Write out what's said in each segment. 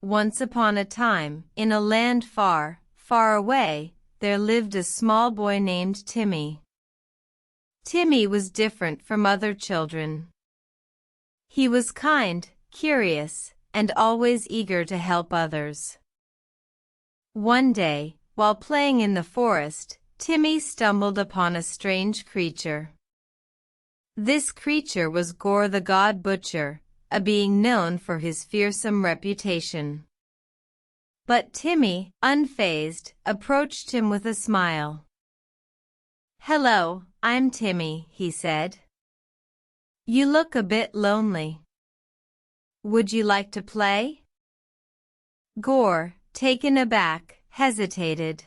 Once upon a time, in a land far, far away, there lived a small boy named Timmy. Timmy was different from other children. He was kind, curious, and always eager to help others. One day, while playing in the forest, Timmy stumbled upon a strange creature. This creature was Gorr the God Butcher, a being known for his fearsome reputation. But Timmy, unfazed, approached him with a smile. "Hello, I'm Timmy," he said. "You look a bit lonely. Would you like to play?" Gorr, taken aback, hesitated.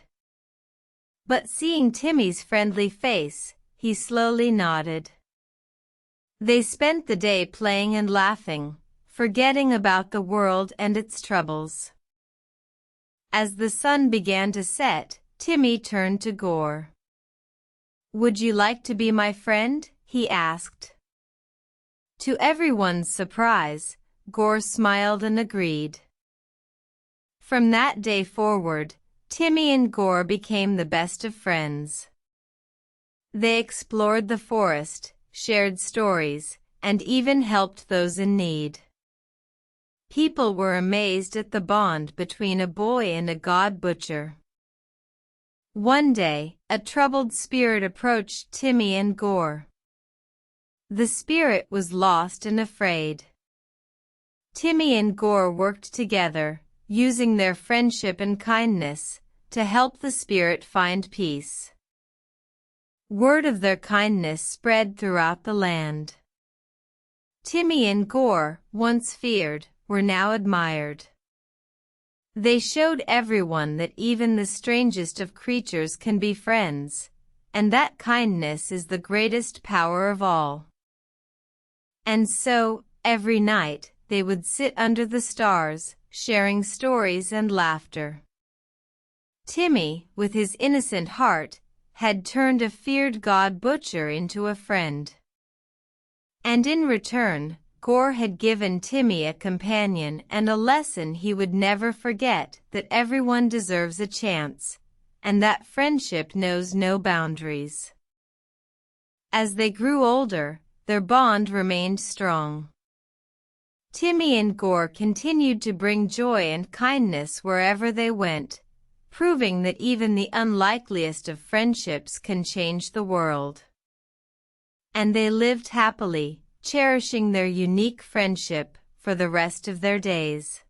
But seeing Timmy's friendly face, he slowly nodded. They spent the day playing and laughing, forgetting about the world and its troubles. As the sun began to set, Timmy turned to Gorr. "Would you like to be my friend?" he asked. To everyone's surprise, Gorr smiled and agreed. From that day forward, Timmy and Gorr became the best of friends. They explored the forest, shared stories, and even helped those in need. People were amazed at the bond between a boy and a god butcher. One day, a troubled spirit approached Timmy and Gorr. The spirit was lost and afraid. Timmy and Gorr worked together, using their friendship and kindness, to help the spirit find peace. Word of their kindness spread throughout the land. Timmy and Gorr, once feared, were now admired. They showed everyone that even the strangest of creatures can be friends, and that kindness is the greatest power of all. And so, every night, they would sit under the stars, sharing stories and laughter. Timmy, with his innocent heart, had turned a feared god butcher into a friend. And in return, Gorr had given Timmy a companion and a lesson he would never forget, that everyone deserves a chance, and that friendship knows no boundaries. As they grew older, their bond remained strong. Timmy and Gorr continued to bring joy and kindness wherever they went, proving that even the unlikeliest of friendships can change the world. And they lived happily, cherishing their unique friendship for the rest of their days.